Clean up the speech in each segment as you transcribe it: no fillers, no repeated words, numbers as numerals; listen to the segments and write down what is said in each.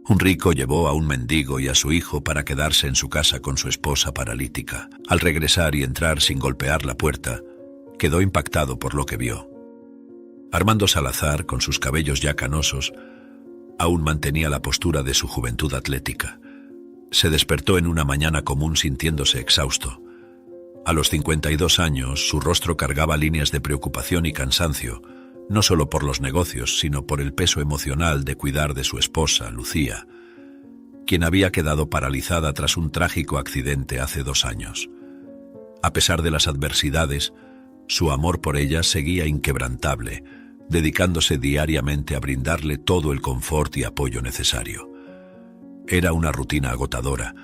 Un rico llevó a un mendigo y a su hijo para quedarse en su casa con su esposa paralítica. Al regresar y entrar sin golpear la puerta, quedó impactado por lo que vio. Armando Salazar, con sus cabellos ya canosos, aún mantenía la postura de su juventud atlética. Se despertó en una mañana común sintiéndose exhausto. A los 52 años, su rostro cargaba líneas de preocupación y cansancio, no solo por los negocios, sino por el peso emocional de cuidar de su esposa, Lucía, quien había quedado paralizada tras un trágico accidente hace 2 años. A pesar de las adversidades, su amor por ella seguía inquebrantable, dedicándose diariamente a brindarle todo el confort y apoyo necesario. Era una rutina agotadora,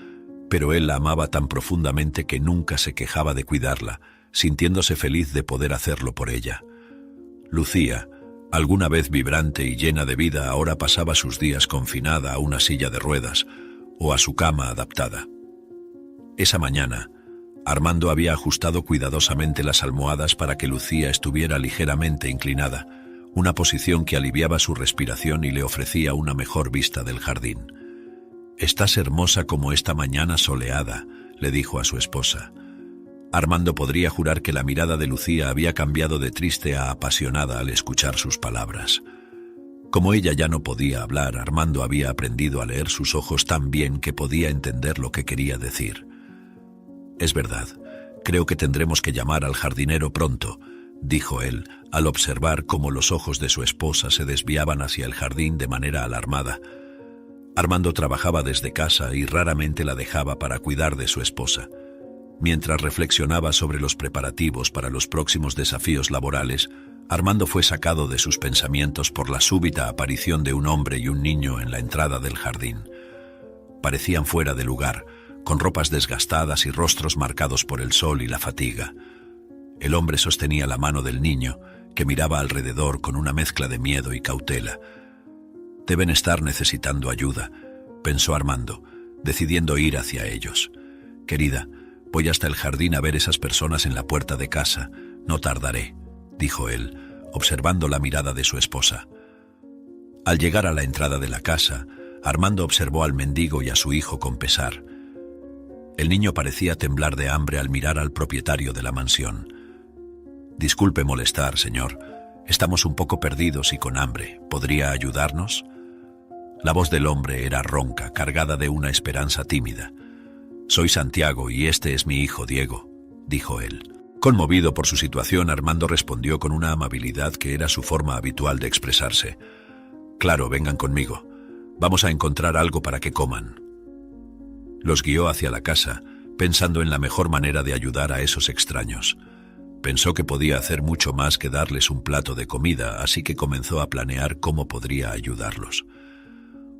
pero él la amaba tan profundamente que nunca se quejaba de cuidarla, sintiéndose feliz de poder hacerlo por ella. Lucía, alguna vez vibrante y llena de vida, ahora pasaba sus días confinada a una silla de ruedas o a su cama adaptada. Esa mañana, Armando había ajustado cuidadosamente las almohadas para que Lucía estuviera ligeramente inclinada, una posición que aliviaba su respiración y le ofrecía una mejor vista del jardín. «Estás hermosa como esta mañana soleada», le dijo a su esposa. Armando podría jurar que la mirada de Lucía había cambiado de triste a apasionada al escuchar sus palabras. Como ella ya no podía hablar, Armando había aprendido a leer sus ojos tan bien que podía entender lo que quería decir. «Es verdad, creo que tendremos que llamar al jardinero pronto», dijo él, al observar cómo los ojos de su esposa se desviaban hacia el jardín de manera alarmada. Armando trabajaba desde casa y raramente la dejaba para cuidar de su esposa. Mientras reflexionaba sobre los preparativos para los próximos desafíos laborales, Armando fue sacado de sus pensamientos por la súbita aparición de un hombre y un niño en la entrada del jardín. Parecían fuera de lugar, con ropas desgastadas y rostros marcados por el sol y la fatiga. El hombre sostenía la mano del niño, que miraba alrededor con una mezcla de miedo y cautela. «Deben estar necesitando ayuda», pensó Armando, decidiendo ir hacia ellos. «Querida, voy hasta el jardín a ver esas personas en la puerta de casa. No tardaré», dijo él, observando la mirada de su esposa. Al llegar a la entrada de la casa, Armando observó al mendigo y a su hijo con pesar. El niño parecía temblar de hambre al mirar al propietario de la mansión. «Disculpe molestar, señor. Estamos un poco perdidos y con hambre. ¿Podría ayudarnos?». La voz del hombre era ronca, cargada de una esperanza tímida. «Soy Santiago y este es mi hijo Diego», dijo él. Conmovido por su situación, Armando respondió con una amabilidad que era su forma habitual de expresarse. «Claro, vengan conmigo. Vamos a encontrar algo para que coman». Los guió hacia la casa, pensando en la mejor manera de ayudar a esos extraños. Pensó que podía hacer mucho más que darles un plato de comida, así que comenzó a planear cómo podría ayudarlos.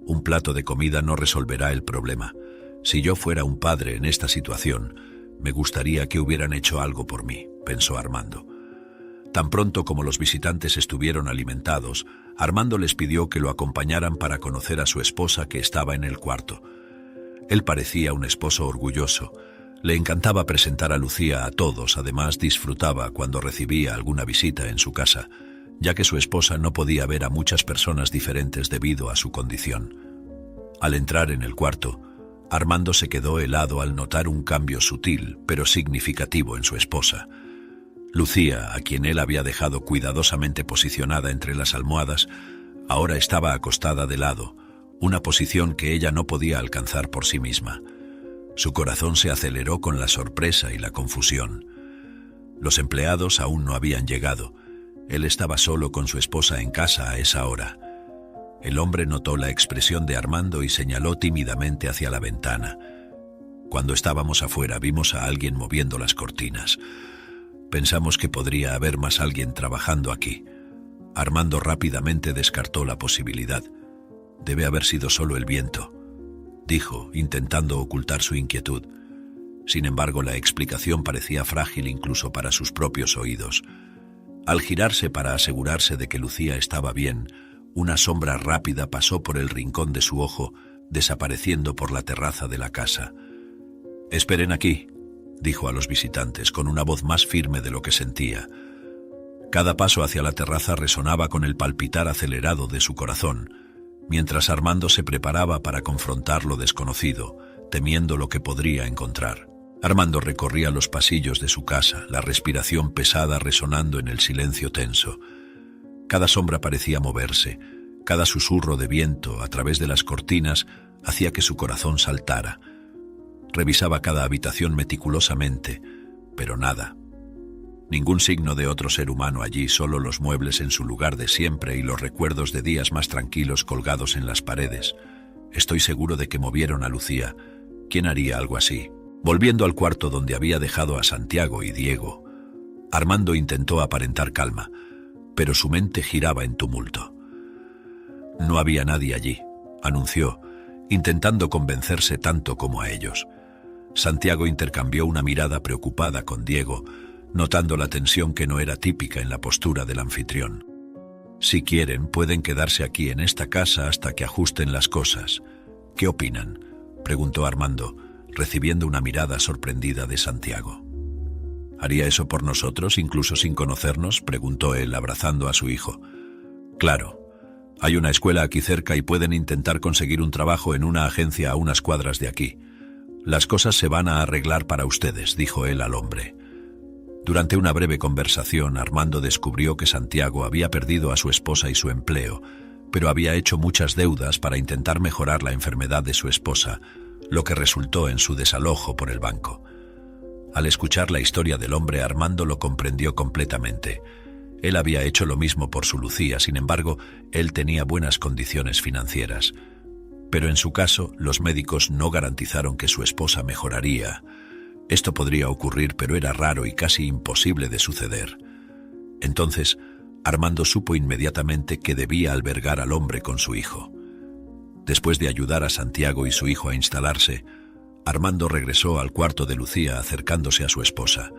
«Un plato de comida no resolverá el problema. Si yo fuera un padre en esta situación, me gustaría que hubieran hecho algo por mí», pensó Armando. Tan pronto como los visitantes estuvieron alimentados, Armando les pidió que lo acompañaran para conocer a su esposa, que estaba en el cuarto. Él parecía un esposo orgulloso. Le encantaba presentar a Lucía a todos, además disfrutaba cuando recibía alguna visita en su casa, ya que su esposa no podía ver a muchas personas diferentes debido a su condición. Al entrar en el cuarto, Armando se quedó helado al notar un cambio sutil pero significativo en su esposa. Lucía, a quien él había dejado cuidadosamente posicionada entre las almohadas, ahora estaba acostada de lado, una posición que ella no podía alcanzar por sí misma. Su corazón se aceleró con la sorpresa y la confusión. Los empleados aún no habían llegado. Él estaba solo con su esposa en casa a esa hora. El hombre notó la expresión de Armando y señaló tímidamente hacia la ventana. «Cuando estábamos afuera vimos a alguien moviendo las cortinas. Pensamos que podría haber más alguien trabajando aquí». Armando rápidamente descartó la posibilidad. «Debe haber sido solo el viento», dijo, intentando ocultar su inquietud. Sin embargo, la explicación parecía frágil incluso para sus propios oídos. Al girarse para asegurarse de que Lucía estaba bien, una sombra rápida pasó por el rincón de su ojo, desapareciendo por la terraza de la casa. «Esperen aquí», dijo a los visitantes con una voz más firme de lo que sentía. Cada paso hacia la terraza resonaba con el palpitar acelerado de su corazón, mientras Armando se preparaba para confrontar lo desconocido, temiendo lo que podría encontrar. Armando recorría los pasillos de su casa, la respiración pesada resonando en el silencio tenso. Cada sombra parecía moverse, cada susurro de viento a través de las cortinas hacía que su corazón saltara. Revisaba cada habitación meticulosamente, pero nada. Ningún signo de otro ser humano allí, solo los muebles en su lugar de siempre y los recuerdos de días más tranquilos colgados en las paredes. Estoy seguro de que movieron a Lucía. ¿Quién haría algo así? Volviendo al cuarto donde había dejado a Santiago y Diego, Armando intentó aparentar calma, pero su mente giraba en tumulto. No había nadie allí, anunció, intentando convencerse tanto como a ellos. Santiago intercambió una mirada preocupada con Diego, notando la tensión que no era típica en la postura del anfitrión. Si quieren, pueden quedarse aquí en esta casa hasta que ajusten las cosas. ¿Qué opinan?, preguntó Armando, recibiendo una mirada sorprendida de Santiago. ¿Haría eso por nosotros, incluso sin conocernos?, preguntó él, abrazando a su hijo. Claro. Hay una escuela aquí cerca y pueden intentar conseguir un trabajo en una agencia a unas cuadras de aquí. Las cosas se van a arreglar para ustedes, dijo él al hombre. Durante una breve conversación, Armando descubrió que Santiago había perdido a su esposa y su empleo, pero había hecho muchas deudas para intentar mejorar la enfermedad de su esposa, lo que resultó en su desalojo por el banco. Al escuchar la historia del hombre, Armando lo comprendió completamente. Él había hecho lo mismo por su Lucía, sin embargo, él tenía buenas condiciones financieras. Pero en su caso, los médicos no garantizaron que su esposa mejoraría. Esto podría ocurrir, pero era raro y casi imposible de suceder. Entonces, Armando supo inmediatamente que debía albergar al hombre con su hijo. Después de ayudar a Santiago y su hijo a instalarse, Armando regresó al cuarto de Lucía acercándose a su esposa.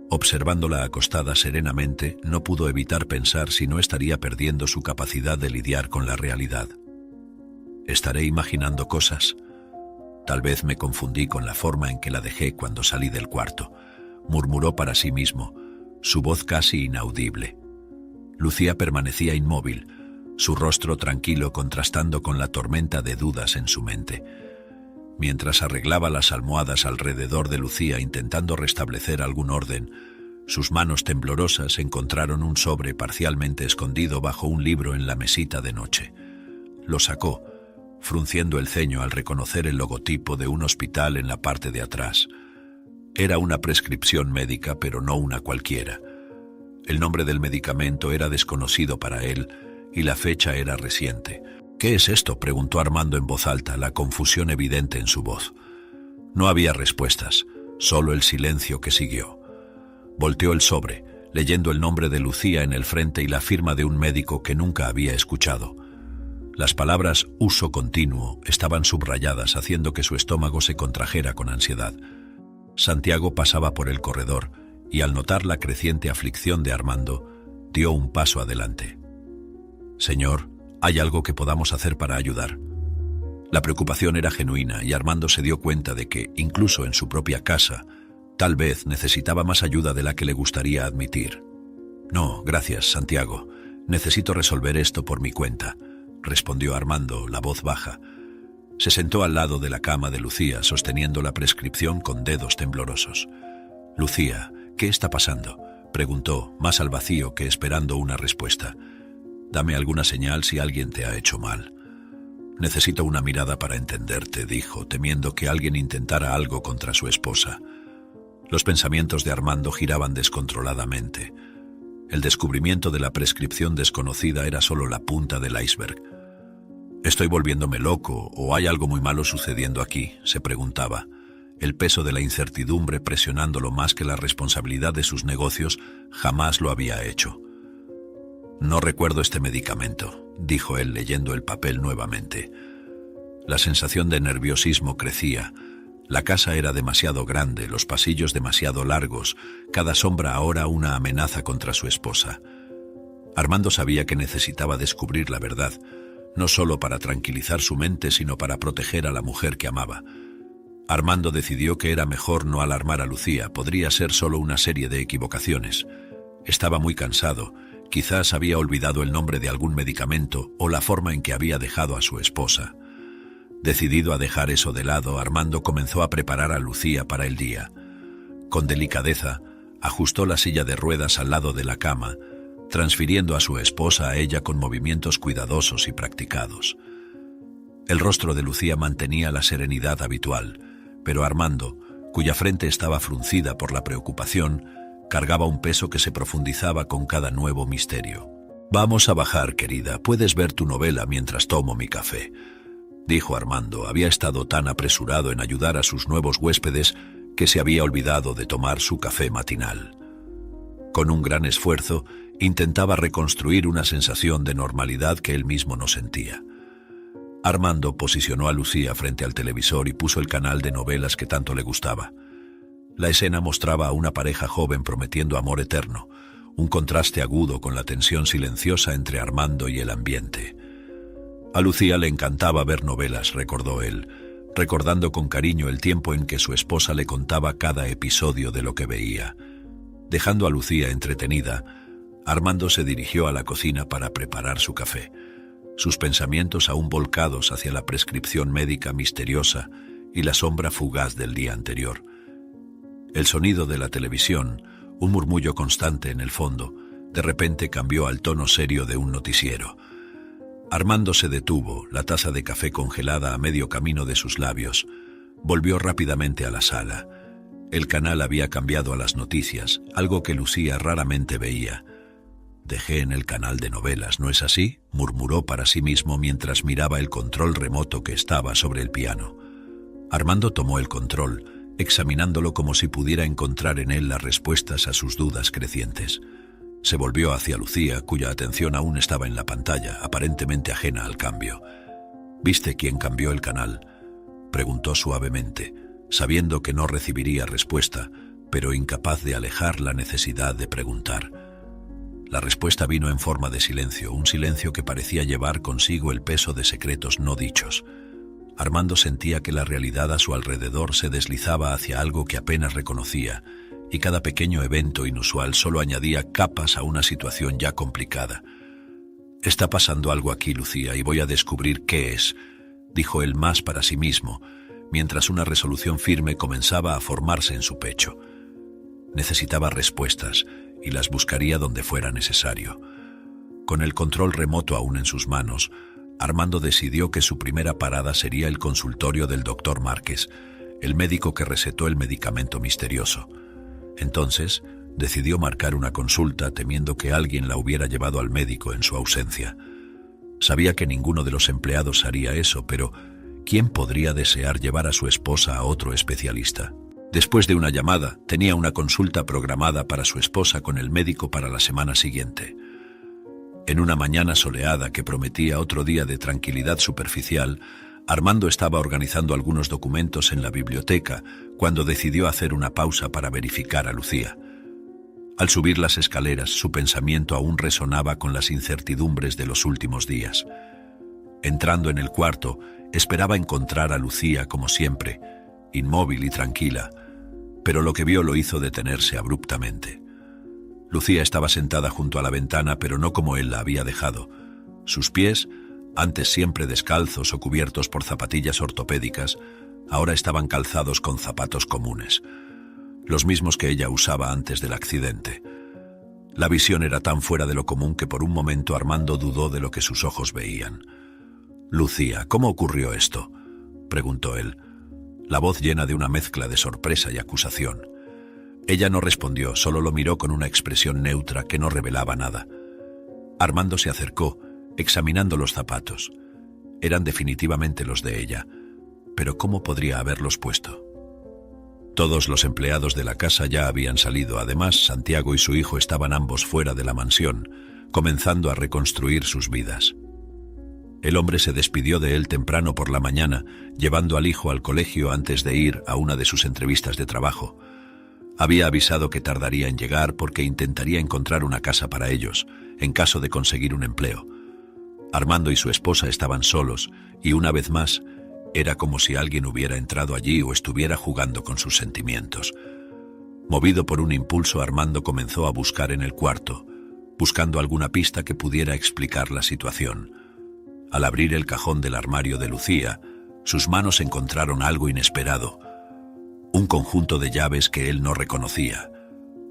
Observándola acostada serenamente, no pudo evitar pensar si no estaría perdiendo su capacidad de lidiar con la realidad. ¿Estaré imaginando cosas? Tal vez me confundí con la forma en que la dejé cuando salí del cuarto, murmuró para sí mismo, su voz casi inaudible. Lucía permanecía inmóvil, su rostro tranquilo contrastando con la tormenta de dudas en su mente. Mientras arreglaba las almohadas alrededor de Lucía intentando restablecer algún orden, sus manos temblorosas encontraron un sobre parcialmente escondido bajo un libro en la mesita de noche. Lo sacó, frunciendo el ceño al reconocer el logotipo de un hospital en la parte de atrás. Era una prescripción médica, pero no una cualquiera. El nombre del medicamento era desconocido para él y la fecha era reciente. ¿Qué es esto?, preguntó Armando en voz alta, la confusión evidente en su voz. No había respuestas, solo el silencio que siguió. Volteó el sobre, leyendo el nombre de Lucía en el frente y la firma de un médico que nunca había escuchado. Las palabras uso continuo estaban subrayadas, haciendo que su estómago se contrajera con ansiedad. Santiago pasaba por el corredor y, al notar la creciente aflicción de Armando, dio un paso adelante. «Señor, ¿hay algo que podamos hacer para ayudar?» La preocupación era genuina y Armando se dio cuenta de que, incluso en su propia casa, tal vez necesitaba más ayuda de la que le gustaría admitir. «No, gracias, Santiago. Necesito resolver esto por mi cuenta», respondió Armando, la voz baja. Se sentó al lado de la cama de Lucía, sosteniendo la prescripción con dedos temblorosos. «Lucía, ¿qué está pasando?», preguntó, más al vacío que esperando una respuesta. «Dame alguna señal si alguien te ha hecho mal». «Necesito una mirada para entenderte», dijo, temiendo que alguien intentara algo contra su esposa. Los pensamientos de Armando giraban descontroladamente. El descubrimiento de la prescripción desconocida era solo la punta del iceberg. «¿Estoy volviéndome loco o hay algo muy malo sucediendo aquí?», se preguntaba, el peso de la incertidumbre presionándolo más que la responsabilidad de sus negocios. Jamás lo había hecho. «No recuerdo este medicamento», dijo él leyendo el papel nuevamente. La sensación de nerviosismo crecía. La casa era demasiado grande, los pasillos demasiado largos, cada sombra ahora una amenaza contra su esposa. Armando sabía que necesitaba descubrir la verdad, no solo para tranquilizar su mente, sino para proteger a la mujer que amaba. Armando decidió que era mejor no alarmar a Lucía, podría ser solo una serie de equivocaciones. Estaba muy cansado, Quizás había olvidado el nombre de algún medicamento o la forma en que había dejado a su esposa. Decidido a dejar eso de lado, Armando comenzó a preparar a Lucía para el día. Con delicadeza, ajustó la silla de ruedas al lado de la cama, transfiriendo a su esposa a ella con movimientos cuidadosos y practicados. El rostro de Lucía mantenía la serenidad habitual, pero Armando, cuya frente estaba fruncida por la preocupación, cargaba un peso que se profundizaba con cada nuevo misterio. «Vamos a bajar, querida. Puedes ver tu novela mientras tomo mi café», dijo Armando. Había estado tan apresurado en ayudar a sus nuevos huéspedes que se había olvidado de tomar su café matinal. Con un gran esfuerzo, intentaba reconstruir una sensación de normalidad que él mismo no sentía. Armando posicionó a Lucía frente al televisor y puso el canal de novelas que tanto le gustaba. La escena mostraba a una pareja joven prometiendo amor eterno, un contraste agudo con la tensión silenciosa entre Armando y el ambiente. A Lucía le encantaba ver novelas, recordó él, recordando con cariño el tiempo en que su esposa le contaba cada episodio de lo que veía. Dejando a Lucía entretenida, Armando se dirigió a la cocina para preparar su café, sus pensamientos aún volcados hacia la prescripción médica misteriosa y la sombra fugaz del día anterior. El sonido de la televisión, un murmullo constante en el fondo, de repente cambió al tono serio de un noticiero. Armando se detuvo, la taza de café congelada a medio camino de sus labios. Volvió rápidamente a la sala. El canal había cambiado a las noticias, algo que Lucía raramente veía. «Dejé en el canal de novelas, ¿no es así?», murmuró para sí mismo mientras miraba el control remoto que estaba sobre el piano. Armando tomó el control, examinándolo como si pudiera encontrar en él las respuestas a sus dudas crecientes. Se volvió hacia Lucía, cuya atención aún estaba en la pantalla, aparentemente ajena al cambio. «¿Viste quién cambió el canal?», preguntó suavemente, sabiendo que no recibiría respuesta, pero incapaz de alejar la necesidad de preguntar. La respuesta vino en forma de silencio, un silencio que parecía llevar consigo el peso de secretos no dichos. Armando sentía que la realidad a su alrededor se deslizaba hacia algo que apenas reconocía, y cada pequeño evento inusual solo añadía capas a una situación ya complicada. «Está pasando algo aquí, Lucía, y voy a descubrir qué es», dijo él más para sí mismo, mientras una resolución firme comenzaba a formarse en su pecho. Necesitaba respuestas, y las buscaría donde fuera necesario. Con el control remoto aún en sus manos, Armando decidió que su primera parada sería el consultorio del doctor Márquez, el médico que recetó el medicamento misterioso. Entonces, decidió marcar una consulta temiendo que alguien la hubiera llevado al médico en su ausencia. Sabía que ninguno de los empleados haría eso, pero ¿quién podría desear llevar a su esposa a otro especialista? Después de una llamada, tenía una consulta programada para su esposa con el médico para la semana siguiente. En una mañana soleada que prometía otro día de tranquilidad superficial, Armando estaba organizando algunos documentos en la biblioteca cuando decidió hacer una pausa para verificar a Lucía. Al subir las escaleras, su pensamiento aún resonaba con las incertidumbres de los últimos días. Entrando en el cuarto, esperaba encontrar a Lucía como siempre, inmóvil y tranquila, pero lo que vio lo hizo detenerse abruptamente. Lucía estaba sentada junto a la ventana, pero no como él la había dejado. Sus pies, antes siempre descalzos o cubiertos por zapatillas ortopédicas, ahora estaban calzados con zapatos comunes, los mismos que ella usaba antes del accidente. La visión era tan fuera de lo común que por un momento Armando dudó de lo que sus ojos veían. «Lucía, ¿cómo ocurrió esto?», preguntó él, la voz llena de una mezcla de sorpresa y acusación. Ella no respondió, solo lo miró con una expresión neutra que no revelaba nada. Armando se acercó, examinando los zapatos. Eran definitivamente los de ella, pero ¿cómo podría haberlos puesto? Todos los empleados de la casa ya habían salido. Además, Santiago y su hijo estaban ambos fuera de la mansión, comenzando a reconstruir sus vidas. El hombre se despidió de él temprano por la mañana, llevando al hijo al colegio antes de ir a una de sus entrevistas de trabajo. Había avisado que tardaría en llegar porque intentaría encontrar una casa para ellos, en caso de conseguir un empleo. Armando y su esposa estaban solos, y una vez más, era como si alguien hubiera entrado allí o estuviera jugando con sus sentimientos. Movido por un impulso, Armando comenzó a buscar en el cuarto, buscando alguna pista que pudiera explicar la situación. Al abrir el cajón del armario de Lucía, sus manos encontraron algo inesperado, un conjunto de llaves que él no reconocía.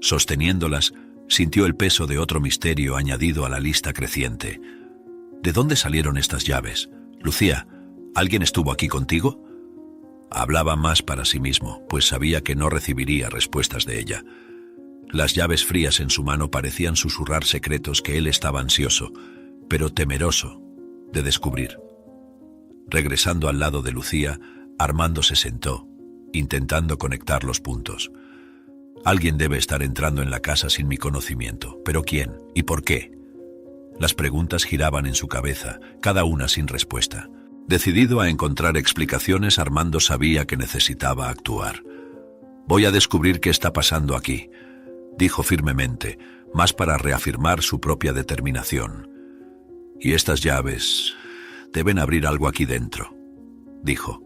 Sosteniéndolas, sintió el peso de otro misterio añadido a la lista creciente. ¿De dónde salieron estas llaves? Lucía, ¿alguien estuvo aquí contigo? Hablaba más para sí mismo, pues sabía que no recibiría respuestas de ella. Las llaves frías en su mano parecían susurrar secretos que él estaba ansioso, pero temeroso, de descubrir. Regresando al lado de Lucía, Armando se sentó, intentando conectar los puntos. Alguien debe estar entrando en la casa sin mi conocimiento, pero ¿quién y por qué? Las preguntas giraban en su cabeza, cada una sin respuesta. Decidido a encontrar explicaciones, Armando sabía que necesitaba actuar. «Voy a descubrir qué está pasando aquí», dijo firmemente, más para reafirmar su propia determinación. «Y estas llaves deben abrir algo aquí dentro», dijo.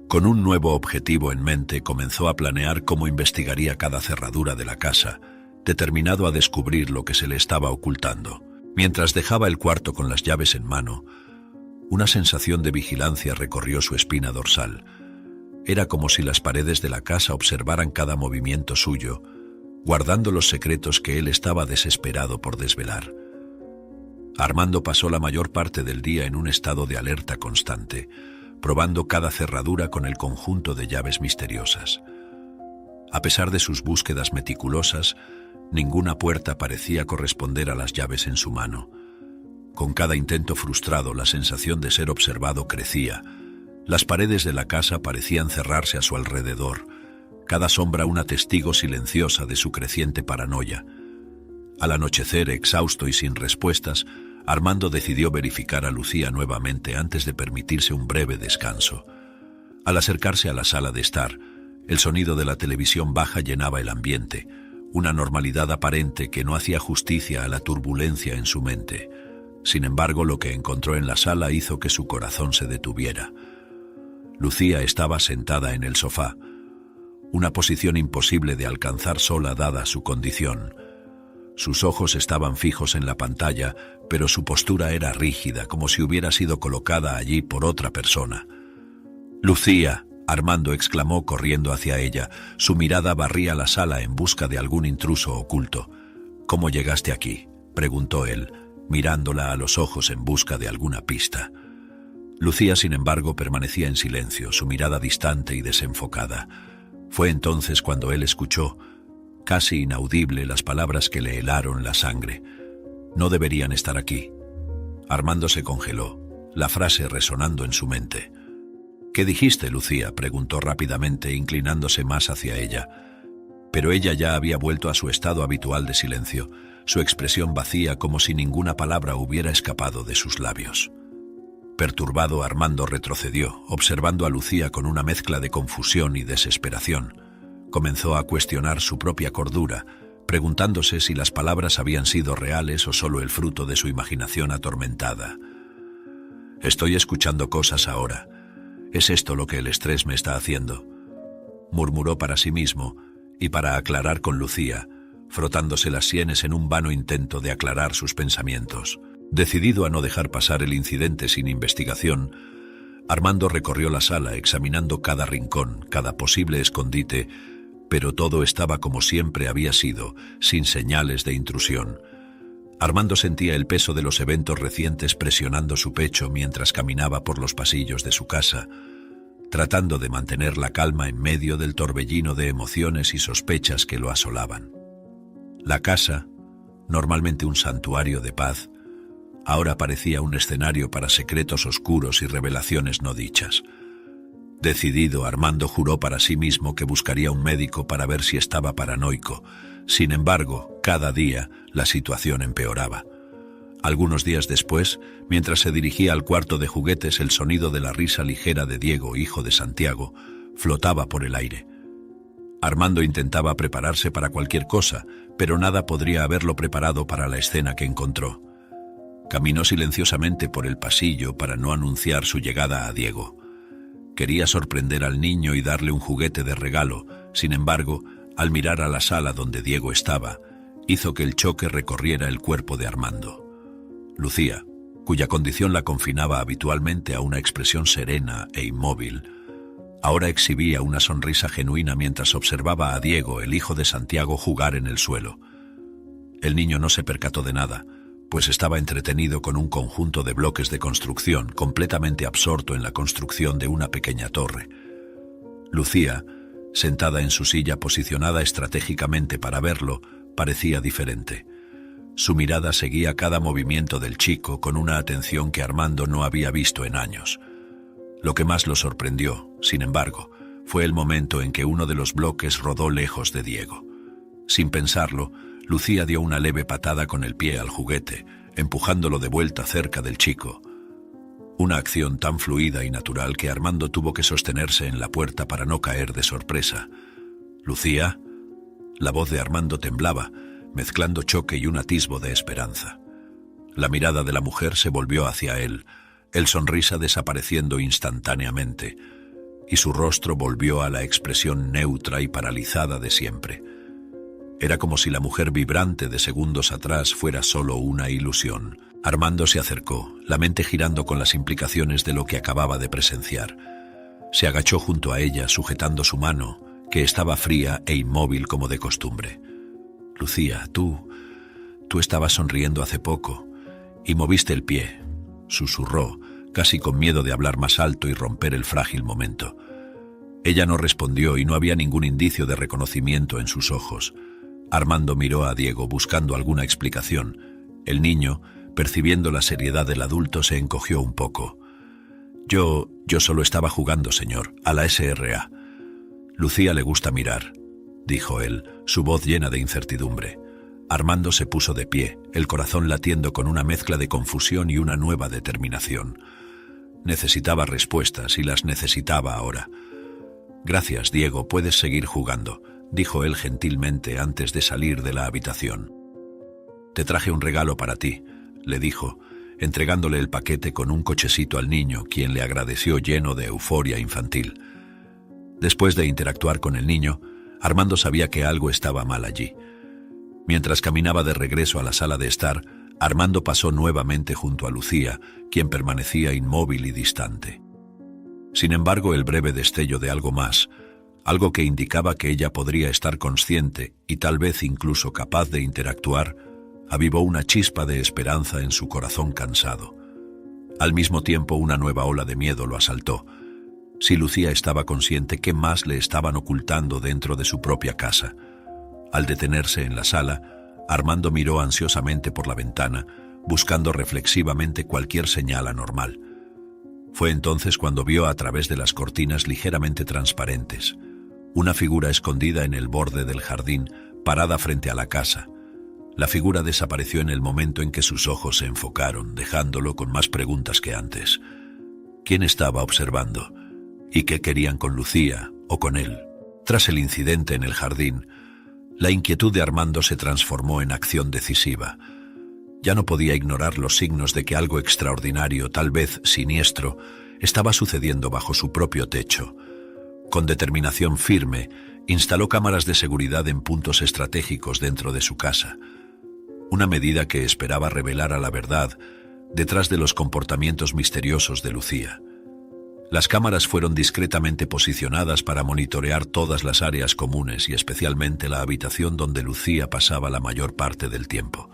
Con un nuevo objetivo en mente, comenzó a planear cómo investigaría cada cerradura de la casa, determinado a descubrir lo que se le estaba ocultando. Mientras dejaba el cuarto con las llaves en mano, una sensación de vigilancia recorrió su espina dorsal. Era como si las paredes de la casa observaran cada movimiento suyo, guardando los secretos que él estaba desesperado por desvelar. Armando pasó la mayor parte del día en un estado de alerta constante, probando cada cerradura con el conjunto de llaves misteriosas. A pesar de sus búsquedas meticulosas, ninguna puerta parecía corresponder a las llaves en su mano. Con cada intento frustrado, la sensación de ser observado crecía. Las paredes de la casa parecían cerrarse a su alrededor, cada sombra una testigo silenciosa de su creciente paranoia. Al anochecer, exhausto y sin respuestas, Armando decidió verificar a Lucía nuevamente antes de permitirse un breve descanso. Al acercarse a la sala de estar, el sonido de la televisión baja llenaba el ambiente, una normalidad aparente que no hacía justicia a la turbulencia en su mente. Sin embargo, lo que encontró en la sala hizo que su corazón se detuviera. Lucía estaba sentada en el sofá, una posición imposible de alcanzar sola dada su condición. Sus ojos estaban fijos en la pantalla, pero su postura era rígida, como si hubiera sido colocada allí por otra persona. «Lucía», Armando exclamó corriendo hacia ella. Su mirada barría la sala en busca de algún intruso oculto. «¿Cómo llegaste aquí?», preguntó él, mirándola a los ojos en busca de alguna pista. Lucía, sin embargo, permanecía en silencio, su mirada distante y desenfocada. Fue entonces cuando él escuchó, casi inaudible, las palabras que le helaron la sangre. «No deberían estar aquí». Armando se congeló, la frase resonando en su mente. «¿Qué dijiste, Lucía?», preguntó rápidamente, inclinándose más hacia ella. Pero ella ya había vuelto a su estado habitual de silencio, su expresión vacía, como si ninguna palabra hubiera escapado de sus labios. Perturbado, Armando retrocedió, observando a Lucía con una mezcla de confusión y desesperación. Comenzó a cuestionar su propia cordura, preguntándose si las palabras habían sido reales o solo el fruto de su imaginación atormentada. «Estoy escuchando cosas ahora. ¿Es esto lo que el estrés me está haciendo?», murmuró para sí mismo, y para aclarar con Lucía, frotándose las sienes en un vano intento de aclarar sus pensamientos. Decidido a no dejar pasar el incidente sin investigación, Armando recorrió la sala examinando cada rincón, cada posible escondite, pero todo estaba como siempre había sido, sin señales de intrusión. Armando sentía el peso de los eventos recientes presionando su pecho mientras caminaba por los pasillos de su casa, tratando de mantener la calma en medio del torbellino de emociones y sospechas que lo asolaban. La casa, normalmente un santuario de paz, ahora parecía un escenario para secretos oscuros y revelaciones no dichas. Decidido, Armando juró para sí mismo que buscaría un médico para ver si estaba paranoico. Sin embargo, cada día la situación empeoraba. Algunos días después, mientras se dirigía al cuarto de juguetes, el sonido de la risa ligera de Diego, hijo de Santiago, flotaba por el aire. Armando intentaba prepararse para cualquier cosa, pero nada podría haberlo preparado para la escena que encontró. Caminó silenciosamente por el pasillo para no anunciar su llegada a Diego. Quería sorprender al niño y darle un juguete de regalo. Sin embargo, al mirar a la sala donde Diego estaba, hizo que el choque recorriera el cuerpo de Armando. Lucía, cuya condición la confinaba habitualmente a una expresión serena e inmóvil, ahora exhibía una sonrisa genuina mientras observaba a Diego, el hijo de Santiago, jugar en el suelo. El niño no se percató de nada, pues estaba entretenido con un conjunto de bloques de construcción, completamente absorto en la construcción de una pequeña torre. Lucía, sentada en su silla posicionada estratégicamente para verlo, parecía diferente. Su mirada seguía cada movimiento del chico con una atención que Armando no había visto en años. Lo que más lo sorprendió, sin embargo, fue el momento en que uno de los bloques rodó lejos de Diego. Sin pensarlo, Lucía dio una leve patada con el pie al juguete, empujándolo de vuelta cerca del chico. Una acción tan fluida y natural que Armando tuvo que sostenerse en la puerta para no caer de sorpresa. «¿Lucía?» La voz de Armando temblaba, mezclando choque y un atisbo de esperanza. La mirada de la mujer se volvió hacia él, el sonrisa desapareciendo instantáneamente, y su rostro volvió a la expresión neutra y paralizada de siempre. Era como si la mujer vibrante de segundos atrás fuera solo una ilusión. Armando se acercó, la mente girando con las implicaciones de lo que acababa de presenciar. Se agachó junto a ella, sujetando su mano, que estaba fría e inmóvil como de costumbre. «Lucía, tú estabas sonriendo hace poco y moviste el pie», susurró, casi con miedo de hablar más alto y romper el frágil momento. Ella no respondió y no había ningún indicio de reconocimiento en sus ojos. Armando miró a Diego buscando alguna explicación. El niño, percibiendo la seriedad del adulto, se encogió un poco. Yo solo estaba jugando, señor, a la SRA. Lucía le gusta mirar», dijo él, su voz llena de incertidumbre. Armando se puso de pie, el corazón latiendo con una mezcla de confusión y una nueva determinación. Necesitaba respuestas y las necesitaba ahora. «Gracias, Diego, puedes seguir jugando», dijo él gentilmente antes de salir de la habitación. «Te traje un regalo para ti», le dijo, entregándole el paquete con un cochecito al niño, quien le agradeció lleno de euforia infantil. Después de interactuar con el niño, Armando sabía que algo estaba mal allí. Mientras caminaba de regreso a la sala de estar, Armando pasó nuevamente junto a Lucía, quien permanecía inmóvil y distante. Sin embargo, el breve destello de algo más, algo que indicaba que ella podría estar consciente y tal vez incluso capaz de interactuar, avivó una chispa de esperanza en su corazón cansado. Al mismo tiempo, una nueva ola de miedo lo asaltó. Si Lucía estaba consciente, ¿qué más le estaban ocultando dentro de su propia casa? Al detenerse en la sala, Armando miró ansiosamente por la ventana, buscando reflexivamente cualquier señal anormal. Fue entonces cuando vio a través de las cortinas ligeramente transparentes una figura escondida en el borde del jardín, parada frente a la casa. La figura desapareció en el momento en que sus ojos se enfocaron, dejándolo con más preguntas que antes. ¿Quién estaba observando? ¿Y qué querían con Lucía o con él? Tras el incidente en el jardín, la inquietud de Armando se transformó en acción decisiva. Ya no podía ignorar los signos de que algo extraordinario, tal vez siniestro, estaba sucediendo bajo su propio techo. Con determinación firme, instaló cámaras de seguridad en puntos estratégicos dentro de su casa. Una medida que esperaba revelar a la verdad detrás de los comportamientos misteriosos de Lucía. Las cámaras fueron discretamente posicionadas para monitorear todas las áreas comunes y especialmente la habitación donde Lucía pasaba la mayor parte del tiempo.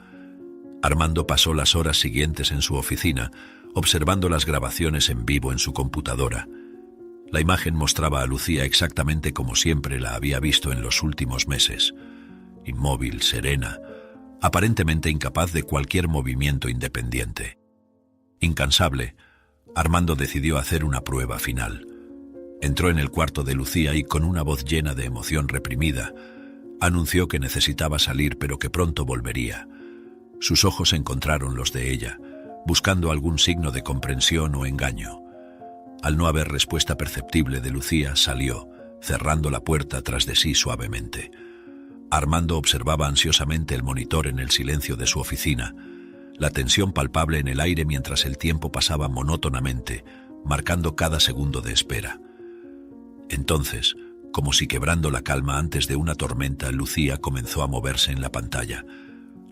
Armando pasó las horas siguientes en su oficina, observando las grabaciones en vivo en su computadora. La imagen mostraba a Lucía exactamente como siempre la había visto en los últimos meses. Inmóvil, serena, aparentemente incapaz de cualquier movimiento independiente. Incansable, Armando decidió hacer una prueba final. Entró en el cuarto de Lucía y, con una voz llena de emoción reprimida, anunció que necesitaba salir pero que pronto volvería. Sus ojos encontraron los de ella, buscando algún signo de comprensión o engaño. Al no haber respuesta perceptible de Lucía, salió, cerrando la puerta tras de sí suavemente. Armando observaba ansiosamente el monitor en el silencio de su oficina, la tensión palpable en el aire mientras el tiempo pasaba monótonamente, marcando cada segundo de espera. Entonces, como si quebrando la calma antes de una tormenta, Lucía comenzó a moverse en la pantalla.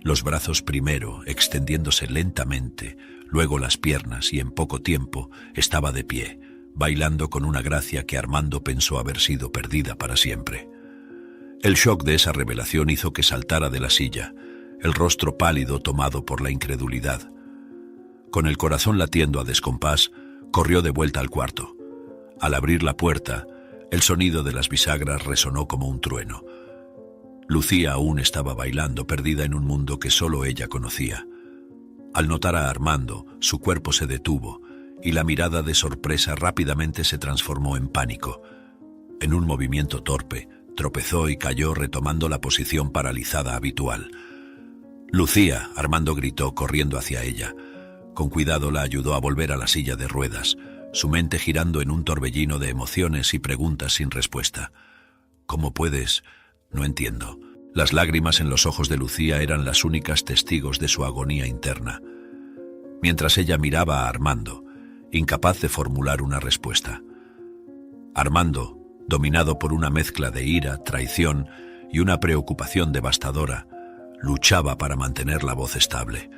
los brazos primero, extendiéndose lentamente, luego las piernas y en poco tiempo estaba de pie, bailando con una gracia que Armando pensó haber sido perdida para siempre. El shock de esa revelación hizo que saltara de la silla, el rostro pálido tomado por la incredulidad. Con el corazón latiendo a descompás, corrió de vuelta al cuarto. Al abrir la puerta, el sonido de las bisagras resonó como un trueno. Lucía aún estaba bailando, perdida en un mundo que solo ella conocía. Al notar a Armando, su cuerpo se detuvo y la mirada de sorpresa rápidamente se transformó en pánico. En un movimiento torpe, tropezó y cayó retomando la posición paralizada habitual. «Lucía», Armando gritó corriendo hacia ella. Con cuidado la ayudó a volver a la silla de ruedas, su mente girando en un torbellino de emociones y preguntas sin respuesta. «¿Cómo puedes? No entiendo». Las lágrimas en los ojos de Lucía eran las únicas testigos de su agonía interna. Mientras ella miraba a Armando, incapaz de formular una respuesta. Armando, dominado por una mezcla de ira, traición y una preocupación devastadora, luchaba para mantener la voz estable.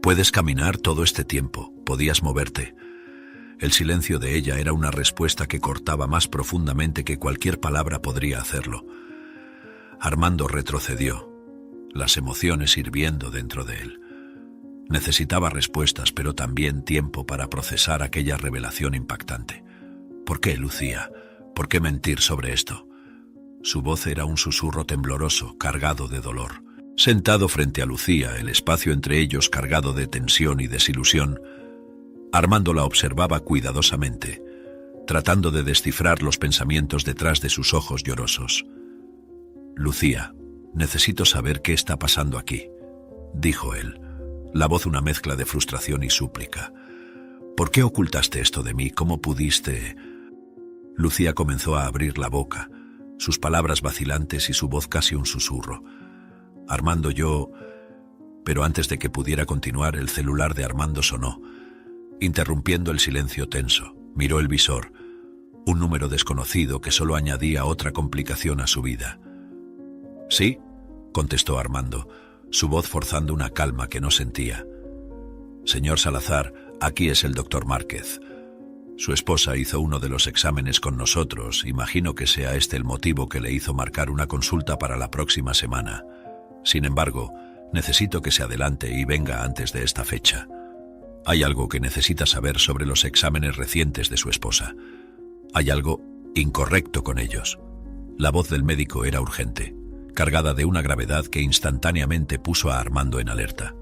«Puedes caminar todo este tiempo, podías moverte». El silencio de ella era una respuesta que cortaba más profundamente que cualquier palabra podría hacerlo. Armando retrocedió, las emociones hirviendo dentro de él. Necesitaba respuestas, pero también tiempo para procesar aquella revelación impactante. ¿Por qué, Lucía? ¿Por qué mentir sobre esto? Su voz era un susurro tembloroso, cargado de dolor. Sentado frente a Lucía, el espacio entre ellos cargado de tensión y desilusión, Armando la observaba cuidadosamente, tratando de descifrar los pensamientos detrás de sus ojos llorosos. «Lucía, necesito saber qué está pasando aquí», dijo él, la voz una mezcla de frustración y súplica. «¿Por qué ocultaste esto de mí? ¿Cómo pudiste...?» Lucía comenzó a abrir la boca, sus palabras vacilantes y su voz casi un susurro. «Armando, yo...» Pero antes de que pudiera continuar, el celular de Armando sonó, interrumpiendo el silencio tenso. Miró el visor, un número desconocido que solo añadía otra complicación a su vida. «¿Sí?», contestó Armando, su voz forzando una calma que no sentía. «Señor Salazar, aquí es el doctor Márquez. Su esposa hizo uno de los exámenes con nosotros. Imagino que sea este el motivo que le hizo marcar una consulta para la próxima semana. Sin embargo, necesito que se adelante y venga antes de esta fecha. Hay algo que necesita saber sobre los exámenes recientes de su esposa. Hay algo incorrecto con ellos». La voz del médico era urgente, cargada de una gravedad que instantáneamente puso a Armando en alerta.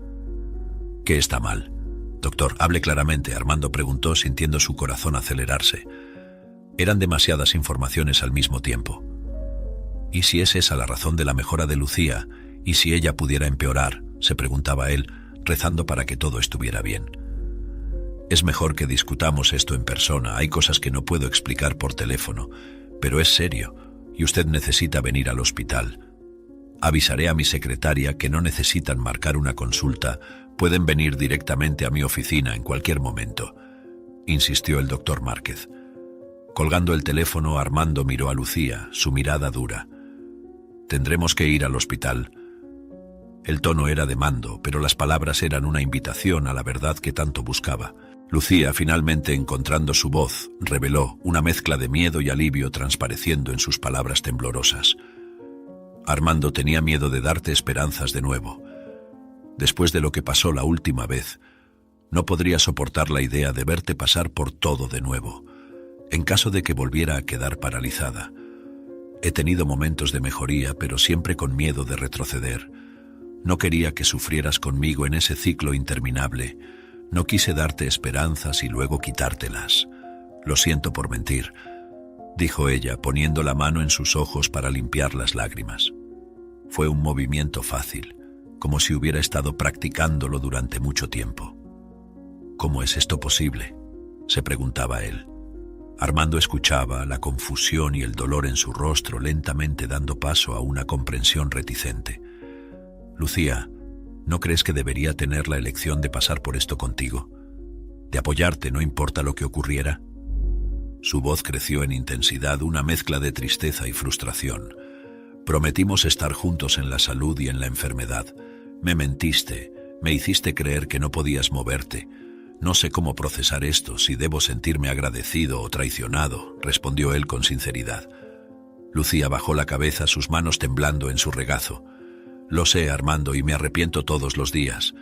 «¿Qué está mal? Doctor, hable claramente», Armando preguntó sintiendo su corazón acelerarse. Eran demasiadas informaciones al mismo tiempo. ¿Y si es esa la razón de la mejora de Lucía? ¿Y si ella pudiera empeorar?, se preguntaba él, rezando para que todo estuviera bien. «Es mejor que discutamos esto en persona. Hay cosas que no puedo explicar por teléfono, pero es serio, y usted necesita venir al hospital. Avisaré a mi secretaria que no necesitan marcar una consulta, pueden venir directamente a mi oficina en cualquier momento», insistió el doctor Márquez. Colgando el teléfono, Armando miró a Lucía, su mirada dura. «Tendremos que ir al hospital». El tono era de mando, pero las palabras eran una invitación a la verdad que tanto buscaba. Lucía, finalmente encontrando su voz, reveló una mezcla de miedo y alivio transpareciendo en sus palabras temblorosas. «Armando, tenía miedo de darte esperanzas de nuevo. Después de lo que pasó la última vez, no podría soportar la idea de verte pasar por todo de nuevo, en caso de que volviera a quedar paralizada. He tenido momentos de mejoría, pero siempre con miedo de retroceder. No quería que sufrieras conmigo en ese ciclo interminable. No quise darte esperanzas y luego quitártelas. Lo siento por mentir», dijo ella, poniendo la mano en sus ojos para limpiar las lágrimas. Fue un movimiento fácil, como si hubiera estado practicándolo durante mucho tiempo. «¿Cómo es esto posible?», se preguntaba él. Armando escuchaba la confusión y el dolor en su rostro lentamente dando paso a una comprensión reticente. «Lucía, ¿no crees que debería tener la elección de pasar por esto contigo? De apoyarte no importa lo que ocurriera?» Su voz creció en intensidad, una mezcla de tristeza y frustración. «Prometimos estar juntos en la salud y en la enfermedad. Me mentiste, me hiciste creer que no podías moverte. No sé cómo procesar esto, si debo sentirme agradecido o traicionado, respondió él con sinceridad. Lucía bajó la cabeza, sus manos temblando en su regazo. Lo sé, Armando, y me arrepiento todos los días,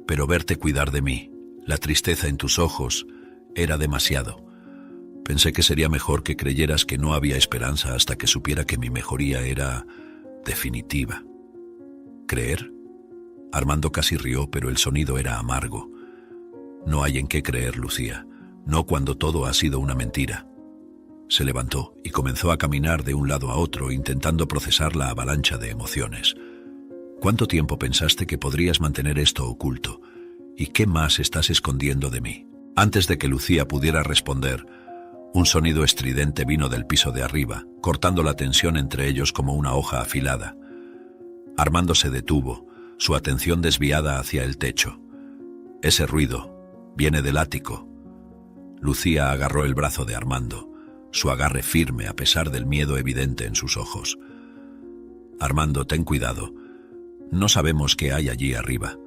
pero verte cuidar de mí, la tristeza en tus ojos, era demasiado. Pensé que sería mejor que creyeras que no había esperanza hasta que supiera que mi mejoría era definitiva. ¿Creer? Armando casi rió, pero el sonido era amargo. No hay en qué creer, Lucía, no cuando todo ha sido una mentira. Se levantó y comenzó a caminar de un lado a otro, intentando procesar la avalancha de emociones. ¿Cuánto tiempo pensaste que podrías mantener esto oculto? ¿Y qué más estás escondiendo de mí? Antes de que Lucía pudiera responder, un sonido estridente vino del piso de arriba, cortando la tensión entre ellos como una hoja afilada. Armando se detuvo, su atención desviada hacia el techo. Ese ruido viene del ático. Lucía agarró el brazo de Armando, su agarre firme a pesar del miedo evidente en sus ojos. Armando, ten cuidado. No sabemos qué hay allí arriba.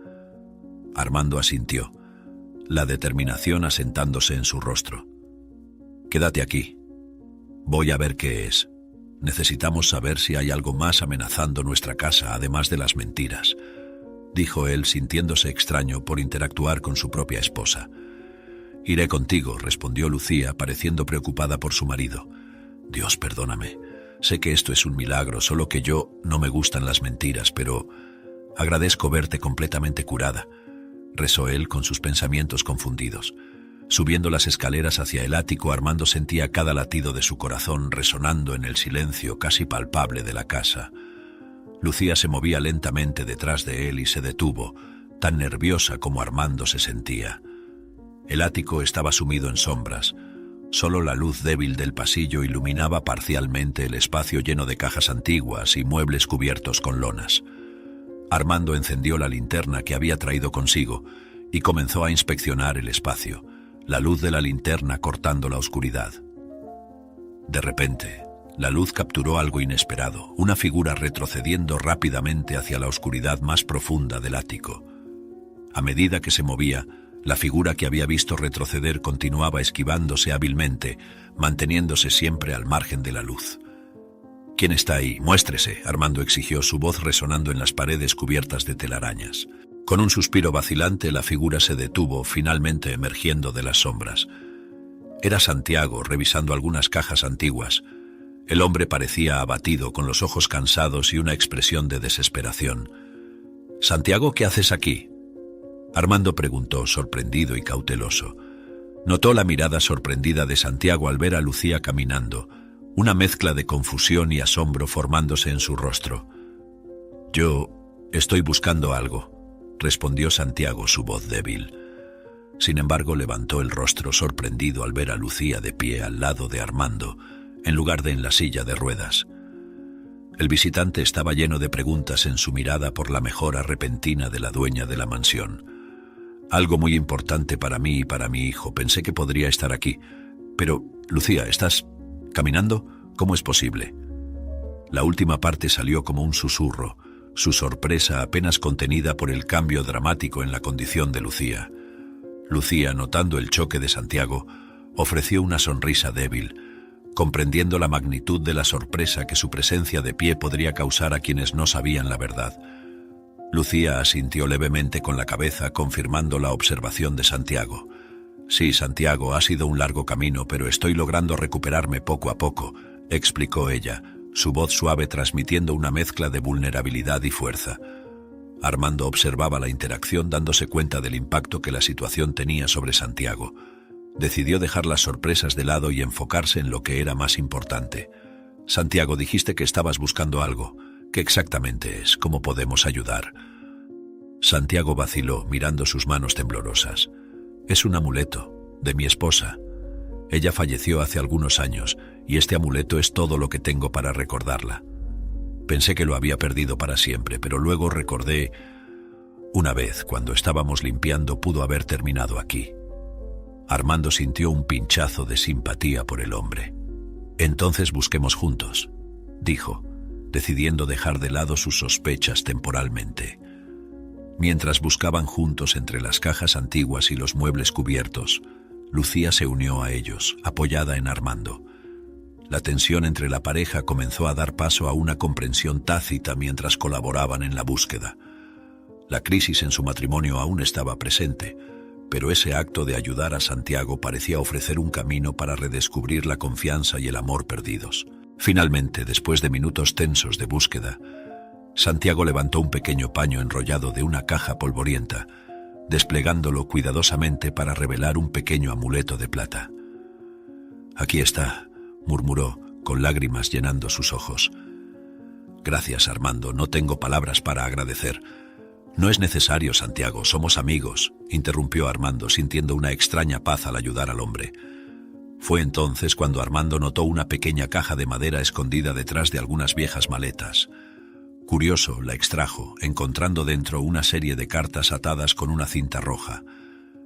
Armando asintió, la determinación asentándose en su rostro. Quédate aquí. Voy a ver qué es. Necesitamos saber si hay algo más amenazando nuestra casa, además de las mentiras, dijo él, sintiéndose extraño por interactuar con su propia esposa. Iré contigo, respondió Lucía, pareciendo preocupada por su marido. Dios, perdóname. Sé que esto es un milagro, solo que no me gustan las mentiras, pero agradezco verte completamente curada, rezó él con sus pensamientos confundidos. Subiendo las escaleras hacia el ático, Armando sentía cada latido de su corazón resonando en el silencio casi palpable de la casa. Lucía se movía lentamente detrás de él y se detuvo, tan nerviosa como Armando se sentía. El ático estaba sumido en sombras. Solo la luz débil del pasillo iluminaba parcialmente el espacio lleno de cajas antiguas y muebles cubiertos con lonas. Armando encendió la linterna que había traído consigo y comenzó a inspeccionar el espacio, la luz de la linterna cortando la oscuridad. De repente, la luz capturó algo inesperado, una figura retrocediendo rápidamente hacia la oscuridad más profunda del ático. A medida que se movía, la figura que había visto retroceder continuaba esquivándose hábilmente, manteniéndose siempre al margen de la luz. ¿Quién está ahí? Muéstrese, Armando exigió, su voz resonando en las paredes cubiertas de telarañas. Con un suspiro vacilante, la figura se detuvo, finalmente emergiendo de las sombras. Era Santiago, revisando algunas cajas antiguas. El hombre parecía abatido, con los ojos cansados y una expresión de desesperación. «Santiago, ¿qué haces aquí?», Armando preguntó, sorprendido y cauteloso. Notó la mirada sorprendida de Santiago al ver a Lucía caminando, una mezcla de confusión y asombro formándose en su rostro. «Yo estoy buscando algo», respondió Santiago, su voz débil. Sin embargo, levantó el rostro sorprendido al ver a Lucía de pie al lado de Armando, en lugar de en la silla de ruedas. El visitante estaba lleno de preguntas en su mirada por la mejora repentina de la dueña de la mansión. «Algo muy importante para mí y para mi hijo. Pensé que podría estar aquí. Pero, Lucía, ¿estás caminando? ¿Cómo es posible?». La última parte salió como un susurro, su sorpresa apenas contenida por el cambio dramático en la condición de Lucía. Lucía, notando el choque de Santiago, ofreció una sonrisa débil, comprendiendo la magnitud de la sorpresa que su presencia de pie podría causar a quienes no sabían la verdad. Lucía asintió levemente con la cabeza, confirmando la observación de Santiago. «Sí, Santiago, ha sido un largo camino, pero estoy logrando recuperarme poco a poco», explicó ella, su voz suave transmitiendo una mezcla de vulnerabilidad y fuerza. Armando observaba la interacción, dándose cuenta del impacto que la situación tenía sobre Santiago. Decidió dejar las sorpresas de lado y enfocarse en lo que era más importante. «Santiago, dijiste que estabas buscando algo. ¿Qué exactamente es? ¿Cómo podemos ayudar?». Santiago vaciló, mirando sus manos temblorosas. «Es un amuleto, de mi esposa. Ella falleció hace algunos años, y este amuleto es todo lo que tengo para recordarla. Pensé que lo había perdido para siempre, pero luego recordé, una vez, cuando estábamos limpiando, pudo haber terminado aquí». Armando sintió un pinchazo de simpatía por el hombre. «Entonces busquemos juntos», dijo, decidiendo dejar de lado sus sospechas temporalmente. Mientras buscaban juntos entre las cajas antiguas y los muebles cubiertos, Lucía se unió a ellos, apoyada en Armando. La tensión entre la pareja comenzó a dar paso a una comprensión tácita mientras colaboraban en la búsqueda. La crisis en su matrimonio aún estaba presente, pero ese acto de ayudar a Santiago parecía ofrecer un camino para redescubrir la confianza y el amor perdidos. Finalmente, después de minutos tensos de búsqueda, Santiago levantó un pequeño paño enrollado de una caja polvorienta, desplegándolo cuidadosamente para revelar un pequeño amuleto de plata. «Aquí está», murmuró, con lágrimas llenando sus ojos. «Gracias, Armando, no tengo palabras para agradecer». «No es necesario, Santiago, somos amigos», interrumpió Armando, sintiendo una extraña paz al ayudar al hombre. Fue entonces cuando Armando notó una pequeña caja de madera escondida detrás de algunas viejas maletas. Curioso, la extrajo, encontrando dentro una serie de cartas atadas con una cinta roja.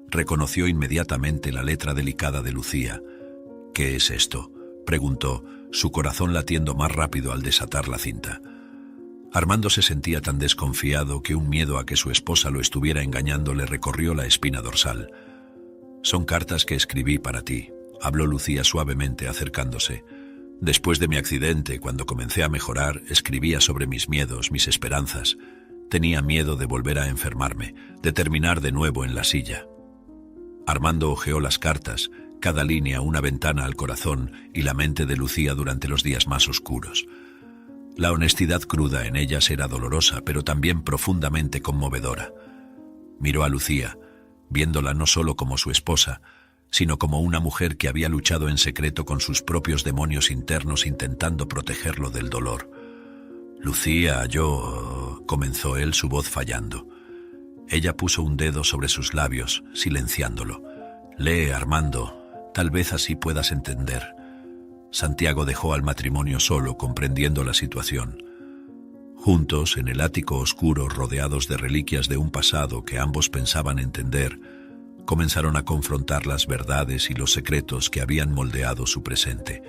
Reconoció inmediatamente la letra delicada de Lucía. «¿Qué es esto?», preguntó, su corazón latiendo más rápido al desatar la cinta. Armando se sentía tan desconfiado que un miedo a que su esposa lo estuviera engañando le recorrió la espina dorsal. «Son cartas que escribí para ti», habló Lucía suavemente acercándose. «Después de mi accidente, cuando comencé a mejorar, escribía sobre mis miedos, mis esperanzas. Tenía miedo de volver a enfermarme, de terminar de nuevo en la silla». Armando hojeó las cartas, cada línea una ventana al corazón y la mente de Lucía durante los días más oscuros. La honestidad cruda en ellas era dolorosa, pero también profundamente conmovedora. Miró a Lucía, viéndola no solo como su esposa, sino como una mujer que había luchado en secreto con sus propios demonios internos intentando protegerlo del dolor. «Lucía, comenzó él, su voz fallando. Ella puso un dedo sobre sus labios, silenciándolo. «Lee, Armando, tal vez así puedas entender». Santiago dejó al matrimonio solo, comprendiendo la situación. Juntos, en el ático oscuro, rodeados de reliquias de un pasado que ambos pensaban entender, comenzaron a confrontar las verdades y los secretos que habían moldeado su presente.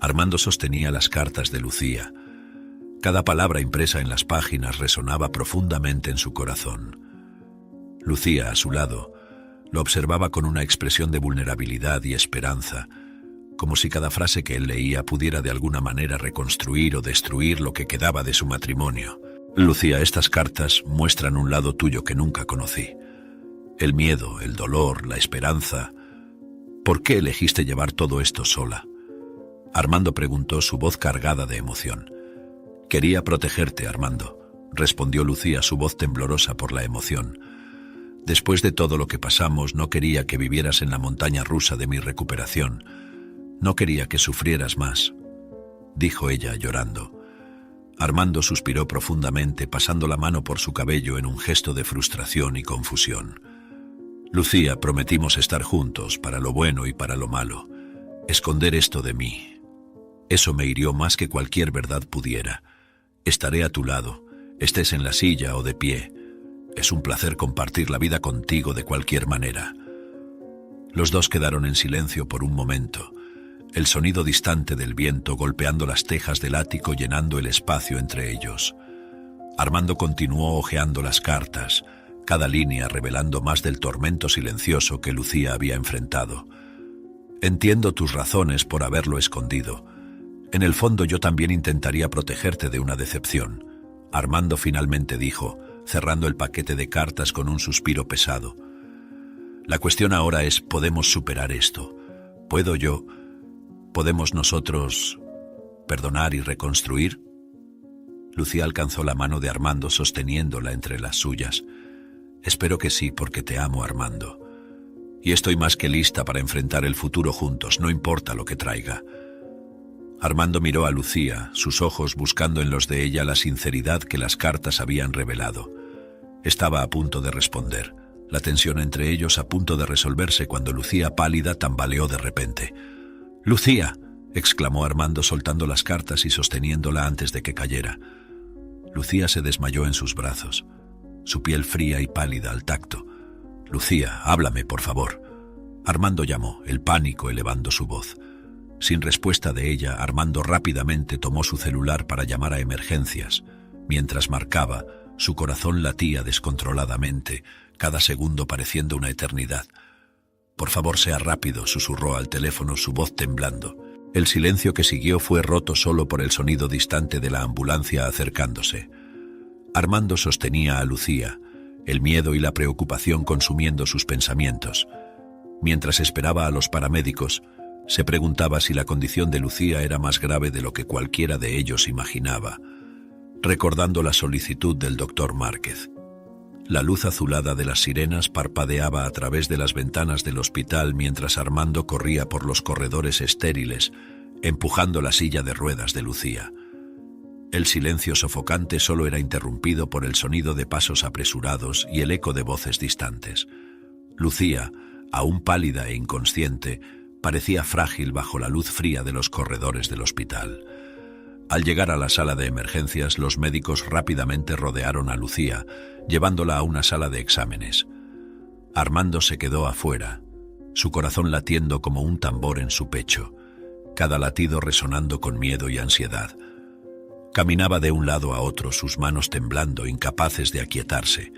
Armando sostenía las cartas de Lucía. Cada palabra impresa en las páginas resonaba profundamente en su corazón. Lucía, a su lado, lo observaba con una expresión de vulnerabilidad y esperanza, como si cada frase que él leía pudiera de alguna manera reconstruir o destruir lo que quedaba de su matrimonio. «Lucía, estas cartas muestran un lado tuyo que nunca conocí. El miedo, el dolor, la esperanza. ¿Por qué elegiste llevar todo esto sola?». Armando preguntó, su voz cargada de emoción. «Quería protegerte, Armando», respondió Lucía, su voz temblorosa por la emoción. «Después de todo lo que pasamos, no quería que vivieras en la montaña rusa de mi recuperación. No quería que sufrieras más», dijo ella llorando. Armando suspiró profundamente, pasando la mano por su cabello en un gesto de frustración y confusión. «Lucía, prometimos estar juntos, para lo bueno y para lo malo. Esconder esto de mí. Eso me hirió más que cualquier verdad pudiera. Estaré a tu lado, estés en la silla o de pie. Es un placer compartir la vida contigo de cualquier manera». Los dos quedaron en silencio por un momento, el sonido distante del viento golpeando las tejas del ático llenando el espacio entre ellos. Armando continuó hojeando las cartas, cada línea revelando más del tormento silencioso que Lucía había enfrentado. «Entiendo tus razones por haberlo escondido. En el fondo yo también intentaría protegerte de una decepción», Armando finalmente dijo, cerrando el paquete de cartas con un suspiro pesado. «La cuestión ahora es, ¿podemos superar esto? ¿Puedo yo? ¿Podemos nosotros perdonar y reconstruir?» Lucía alcanzó la mano de Armando sosteniéndola entre las suyas. «Espero que sí, porque te amo, Armando. Y estoy más que lista para enfrentar el futuro juntos, no importa lo que traiga». Armando miró a Lucía, sus ojos buscando en los de ella la sinceridad que las cartas habían revelado. Estaba a punto de responder, la tensión entre ellos a punto de resolverse cuando Lucía, pálida, tambaleó de repente. «¡Lucía!», exclamó Armando soltando las cartas y sosteniéndola antes de que cayera. Lucía se desmayó en sus brazos, su piel fría y pálida al tacto. «Lucía, háblame, por favor». Armando llamó, el pánico elevando su voz. Sin respuesta de ella, Armando rápidamente tomó su celular para llamar a emergencias. Mientras marcaba, Su corazón latía descontroladamente, cada segundo pareciendo una eternidad. «Por favor, sea rápido», susurró al teléfono, su voz temblando. El silencio que siguió fue roto solo por el sonido distante de la ambulancia acercándose. Armando sostenía a Lucía, el miedo y la preocupación consumiendo sus pensamientos. Mientras esperaba a los paramédicos, se preguntaba si la condición de Lucía era más grave de lo que cualquiera de ellos imaginaba, recordando la solicitud del doctor Márquez. La luz azulada de las sirenas parpadeaba a través de las ventanas del hospital mientras Armando corría por los corredores estériles, empujando la silla de ruedas de Lucía. El silencio sofocante solo era interrumpido por el sonido de pasos apresurados y el eco de voces distantes. Lucía, aún pálida e inconsciente, parecía frágil bajo la luz fría de los corredores del hospital. Al llegar a la sala de emergencias, los médicos rápidamente rodearon a Lucía, llevándola a una sala de exámenes. Armando se quedó afuera, su corazón latiendo como un tambor en su pecho, cada latido resonando con miedo y ansiedad. Caminaba de un lado a otro, sus manos temblando, incapaces de aquietarse.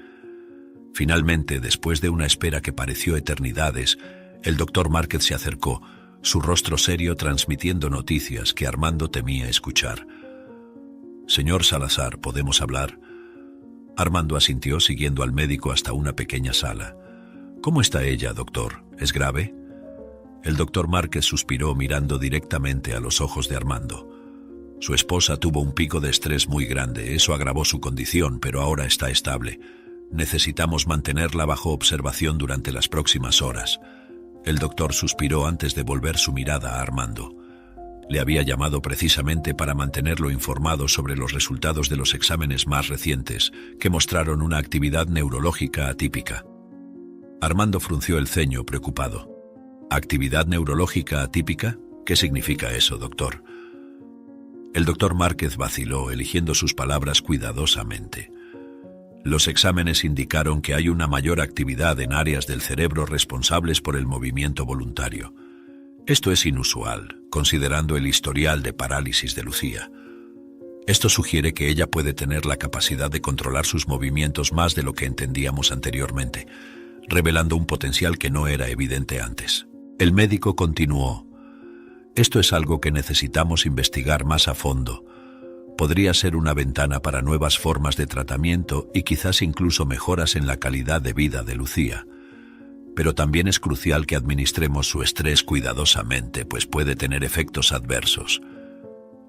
Finalmente, después de una espera que pareció eternidades, el doctor Márquez se acercó, su rostro serio transmitiendo noticias que Armando temía escuchar. «Señor Salazar, ¿podemos hablar?» Armando asintió, siguiendo al médico hasta una pequeña sala. «¿Cómo está ella, doctor? ¿Es grave?» El doctor Márquez suspiró mirando directamente a los ojos de Armando. Su esposa tuvo un pico de estrés muy grande, eso agravó su condición, pero ahora está estable. Necesitamos mantenerla bajo observación durante las próximas horas. El doctor suspiró antes de volver su mirada a Armando. Le había llamado precisamente para mantenerlo informado sobre los resultados de los exámenes más recientes, que mostraron una actividad neurológica atípica. Armando frunció el ceño, preocupado. ¿Actividad neurológica atípica? ¿Qué significa eso, doctor? El doctor Márquez vaciló, eligiendo sus palabras cuidadosamente. Los exámenes indicaron que hay una mayor actividad en áreas del cerebro responsables por el movimiento voluntario. Esto es inusual, considerando el historial de parálisis de Lucía. Esto sugiere que ella puede tener la capacidad de controlar sus movimientos más de lo que entendíamos anteriormente, revelando un potencial que no era evidente antes. El médico continuó. Esto es algo que necesitamos investigar más a fondo. Podría ser una ventana para nuevas formas de tratamiento y quizás incluso mejoras en la calidad de vida de Lucía. Pero también es crucial que administremos su estrés cuidadosamente, pues puede tener efectos adversos.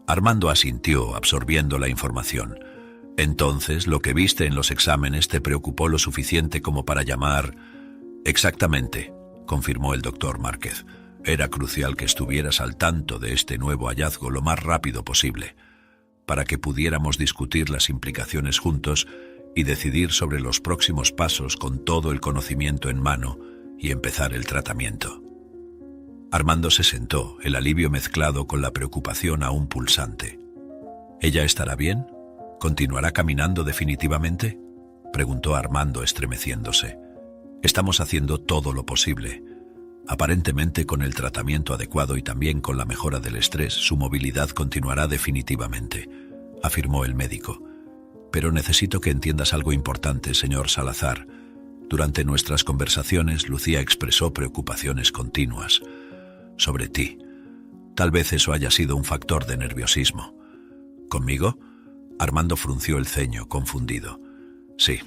Armando asintió, absorbiendo la información. Entonces, lo que viste en los exámenes te preocupó lo suficiente como para llamar... Exactamente, confirmó el doctor Márquez. Era crucial que estuvieras al tanto de este nuevo hallazgo lo más rápido posible, para que pudiéramos discutir las implicaciones juntos y decidir sobre los próximos pasos con todo el conocimiento en mano y empezar el tratamiento. Armando se sentó, el alivio mezclado con la preocupación aún pulsante. ¿Ella estará bien? ¿Continuará caminando definitivamente?, preguntó Armando, estremeciéndose. Estamos haciendo todo lo posible. Aparentemente, con el tratamiento adecuado y también con la mejora del estrés, su movilidad continuará definitivamente, afirmó el médico. Pero necesito que entiendas algo importante, señor Salazar. Durante nuestras conversaciones, Lucía expresó preocupaciones continuas sobre ti. Tal vez eso haya sido un factor de nerviosismo. ¿Conmigo? Armando frunció el ceño, confundido. Sí.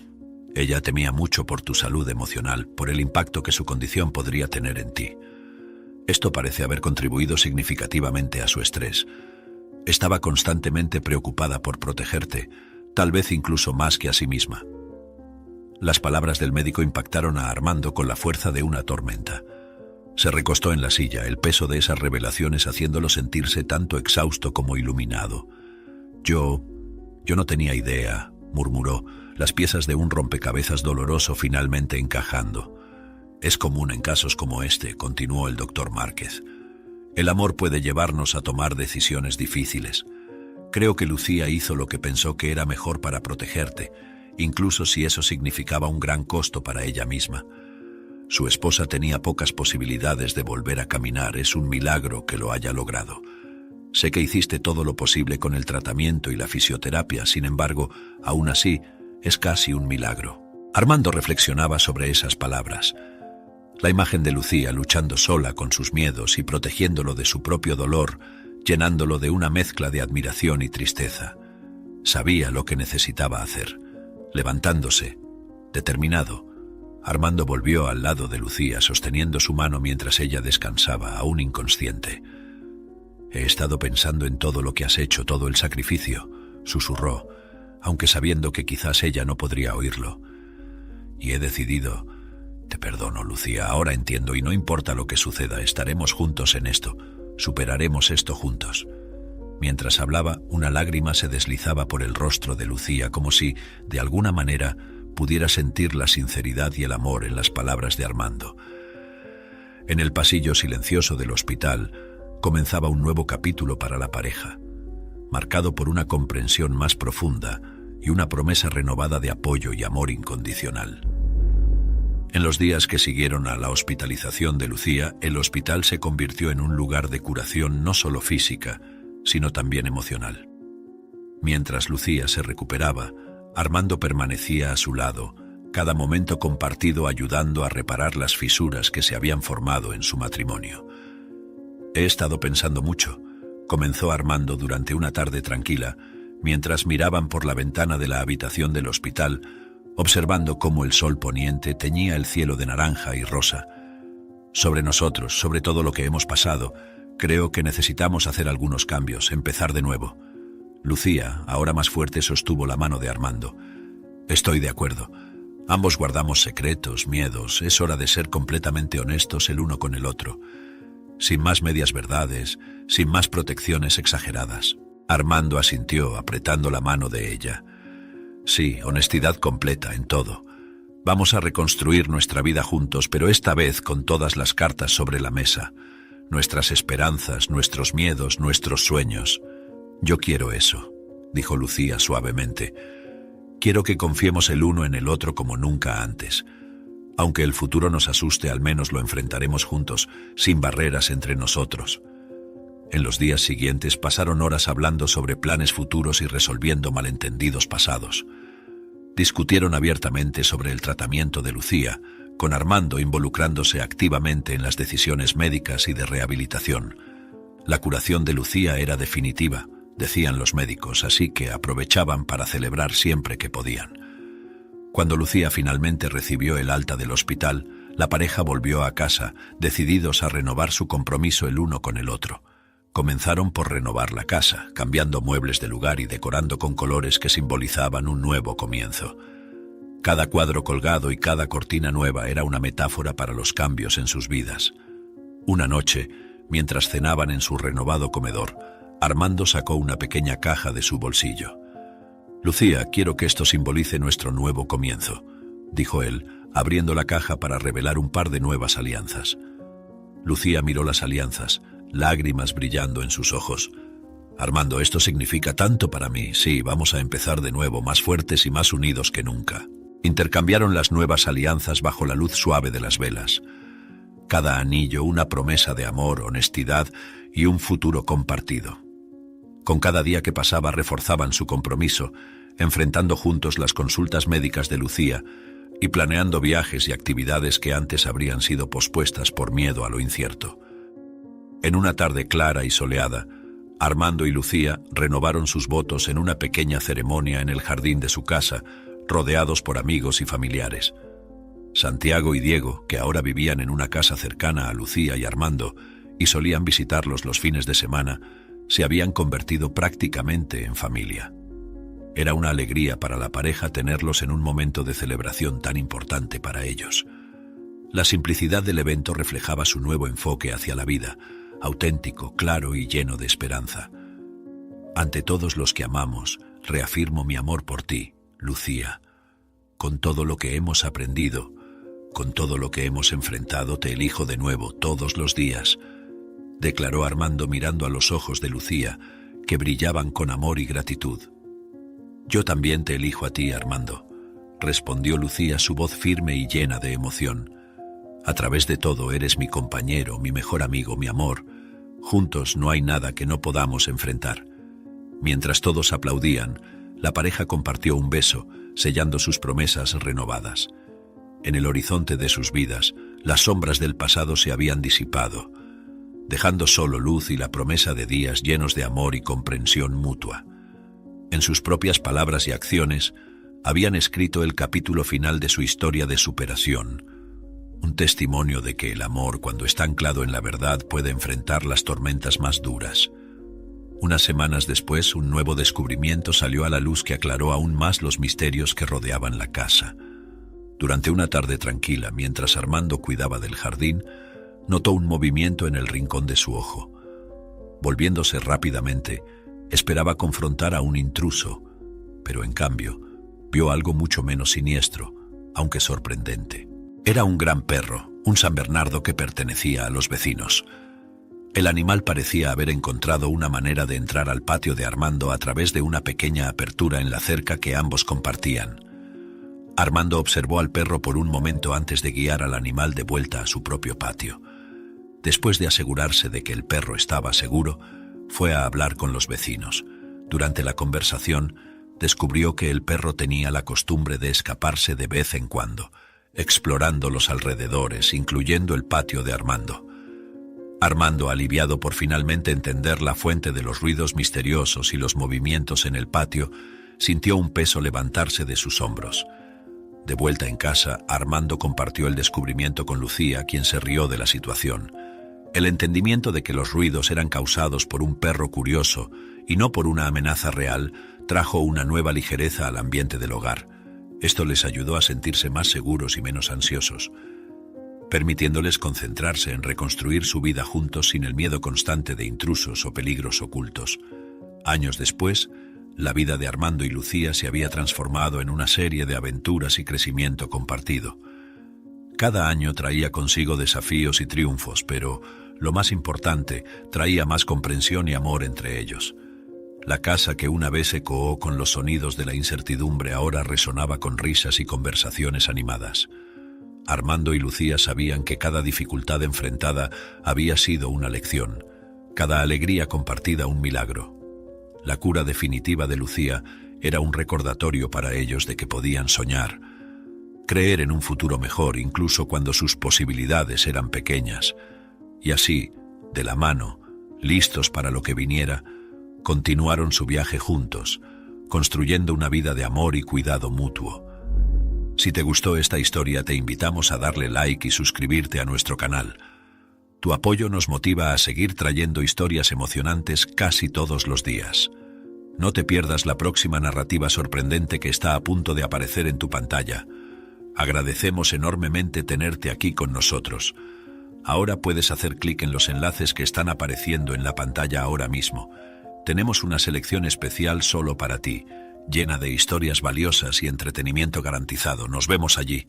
Ella temía mucho por tu salud emocional, por el impacto que su condición podría tener en ti. Esto parece haber contribuido significativamente a su estrés. Estaba constantemente preocupada por protegerte, tal vez incluso más que a sí misma. Las palabras del médico impactaron a Armando con la fuerza de una tormenta. Se recostó en la silla, el peso de esas revelaciones haciéndolo sentirse tanto exhausto como iluminado. Yo no tenía idea, murmuró, las piezas de un rompecabezas doloroso finalmente encajando. Es común en casos como este, continuó el doctor Márquez. El amor puede llevarnos a tomar decisiones difíciles. Creo que Lucía hizo lo que pensó que era mejor para protegerte, incluso si eso significaba un gran costo para ella misma. Su esposa tenía pocas posibilidades de volver a caminar, es un milagro que lo haya logrado. Sé que hiciste todo lo posible con el tratamiento y la fisioterapia, sin embargo, aún así, Es casi un milagro. Armando reflexionaba sobre esas palabras. La imagen de Lucía luchando sola con sus miedos y protegiéndolo de su propio dolor, llenándolo de una mezcla de admiración y tristeza. Sabía lo que necesitaba hacer. Levantándose, determinado, Armando volvió al lado de Lucía sosteniendo su mano mientras ella descansaba, aún inconsciente. «He estado pensando en todo lo que has hecho, todo el sacrificio», susurró, aunque sabiendo que quizás ella no podría oírlo. «Y he decidido... Te perdono, Lucía, ahora entiendo y no importa lo que suceda, estaremos juntos en esto, superaremos esto juntos». Mientras hablaba, una lágrima se deslizaba por el rostro de Lucía como si, de alguna manera, pudiera sentir la sinceridad y el amor en las palabras de Armando. En el pasillo silencioso del hospital comenzaba un nuevo capítulo para la pareja, marcado por una comprensión más profunda y una promesa renovada de apoyo y amor incondicional. En los días que siguieron a la hospitalización de Lucía, el hospital se convirtió en un lugar de curación no solo física, sino también emocional. Mientras Lucía se recuperaba, Armando permanecía a su lado, cada momento compartido ayudando a reparar las fisuras que se habían formado en su matrimonio. «He estado pensando mucho», comenzó Armando durante una tarde tranquila, mientras miraban por la ventana de la habitación del hospital, observando cómo el sol poniente teñía el cielo de naranja y rosa. «Sobre nosotros, sobre todo lo que hemos pasado, creo que necesitamos hacer algunos cambios, empezar de nuevo». Lucía, ahora más fuerte, sostuvo la mano de Armando. «Estoy de acuerdo. Ambos guardamos secretos, miedos. Es hora de ser completamente honestos el uno con el otro. Sin más medias verdades, sin más protecciones exageradas». Armando asintió, apretando la mano de ella. «Sí, honestidad completa en todo. Vamos a reconstruir nuestra vida juntos, pero esta vez con todas las cartas sobre la mesa. Nuestras esperanzas, nuestros miedos, nuestros sueños». «Yo quiero eso», dijo Lucía suavemente. «Quiero que confiemos el uno en el otro como nunca antes. Aunque el futuro nos asuste, al menos lo enfrentaremos juntos, sin barreras entre nosotros». En los días siguientes pasaron horas hablando sobre planes futuros y resolviendo malentendidos pasados. Discutieron abiertamente sobre el tratamiento de Lucía, con Armando involucrándose activamente en las decisiones médicas y de rehabilitación. La curación de Lucía era definitiva, decían los médicos, así que aprovechaban para celebrar siempre que podían. Cuando Lucía finalmente recibió el alta del hospital, la pareja volvió a casa, decididos a renovar su compromiso el uno con el otro. Comenzaron por renovar la casa, cambiando muebles de lugar y decorando con colores que simbolizaban un nuevo comienzo. Cada cuadro colgado y cada cortina nueva era una metáfora para los cambios en sus vidas. Una noche, mientras cenaban en su renovado comedor, Armando sacó una pequeña caja de su bolsillo. «Lucía, quiero que esto simbolice nuestro nuevo comienzo», dijo él, abriendo la caja para revelar un par de nuevas alianzas. Lucía miró las alianzas, lágrimas brillando en sus ojos. «Armando, esto significa tanto para mí. Sí, vamos a empezar de nuevo, más fuertes y más unidos que nunca». Intercambiaron las nuevas alianzas bajo la luz suave de las velas. Cada anillo una promesa de amor, honestidad y un futuro compartido. Con cada día que pasaba reforzaban su compromiso, enfrentando juntos las consultas médicas de Lucía y planeando viajes y actividades que antes habrían sido pospuestas por miedo a lo incierto. En una tarde clara y soleada, Armando y Lucía renovaron sus votos en una pequeña ceremonia en el jardín de su casa, rodeados por amigos y familiares. Santiago y Diego, que ahora vivían en una casa cercana a Lucía y Armando y solían visitarlos los fines de semana, se habían convertido prácticamente en familia. Era una alegría para la pareja tenerlos en un momento de celebración tan importante para ellos. La simplicidad del evento reflejaba su nuevo enfoque hacia la vida, auténtico, claro y lleno de esperanza. «Ante todos los que amamos, reafirmo mi amor por ti, Lucía. Con todo lo que hemos aprendido, con todo lo que hemos enfrentado, te elijo de nuevo todos los días», declaró Armando mirando a los ojos de Lucía, que brillaban con amor y gratitud. «Yo también te elijo a ti, Armando», respondió Lucía, su voz firme y llena de emoción. «A través de todo eres mi compañero, mi mejor amigo, mi amor. Juntos no hay nada que no podamos enfrentar». Mientras todos aplaudían, La pareja compartió un beso, sellando sus promesas renovadas. En el horizonte de sus vidas, las sombras del pasado se habían disipado, dejando solo luz y la promesa de días llenos de amor y comprensión mutua. En sus propias palabras y acciones, habían escrito el capítulo final de su historia de superación, un testimonio de que el amor, cuando está anclado en la verdad, puede enfrentar las tormentas más duras. Unas semanas después, un nuevo descubrimiento salió a la luz que aclaró aún más los misterios que rodeaban la casa. Durante una tarde tranquila, mientras Armando cuidaba del jardín, notó un movimiento en el rincón de su ojo. Volviéndose rápidamente, esperaba confrontar a un intruso, pero en cambio, vio algo mucho menos siniestro, aunque sorprendente. Era un gran perro, un San Bernardo que pertenecía a los vecinos. El animal parecía haber encontrado una manera de entrar al patio de Armando a través de una pequeña apertura en la cerca que ambos compartían. Armando observó al perro por un momento antes de guiar al animal de vuelta a su propio patio. Después de asegurarse de que el perro estaba seguro, fue a hablar con los vecinos. Durante la conversación, descubrió que el perro tenía la costumbre de escaparse de vez en cuando, explorando los alrededores, incluyendo el patio de Armando. Armando, aliviado por finalmente entender la fuente de los ruidos misteriosos y los movimientos en el patio, sintió un peso levantarse de sus hombros. De vuelta en casa, Armando compartió el descubrimiento con Lucía, quien se rió de la situación. El entendimiento de que los ruidos eran causados por un perro curioso y no por una amenaza real trajo una nueva ligereza al ambiente del hogar. Esto les ayudó a sentirse más seguros y menos ansiosos, permitiéndoles concentrarse en reconstruir su vida juntos sin el miedo constante de intrusos o peligros ocultos. Años después, la vida de Armando y Lucía se había transformado en una serie de aventuras y crecimiento compartido. Cada año traía consigo desafíos y triunfos, pero, lo más importante, traía más comprensión y amor entre ellos. La casa que una vez ecoó con los sonidos de la incertidumbre ahora resonaba con risas y conversaciones animadas. Armando y Lucía sabían que cada dificultad enfrentada había sido una lección, cada alegría compartida un milagro. La cura definitiva de Lucía era un recordatorio para ellos de que podían soñar, creer en un futuro mejor incluso cuando sus posibilidades eran pequeñas. Y así, de la mano, listos para lo que viniera, continuaron su viaje juntos, construyendo una vida de amor y cuidado mutuo. Si te gustó esta historia, te invitamos a darle like y suscribirte a nuestro canal. Tu apoyo nos motiva a seguir trayendo historias emocionantes casi todos los días. No te pierdas la próxima narrativa sorprendente que está a punto de aparecer en tu pantalla. Agradecemos enormemente tenerte aquí con nosotros. Ahora puedes hacer clic en los enlaces que están apareciendo en la pantalla ahora mismo. Tenemos una selección especial solo para ti, llena de historias valiosas y entretenimiento garantizado. Nos vemos allí.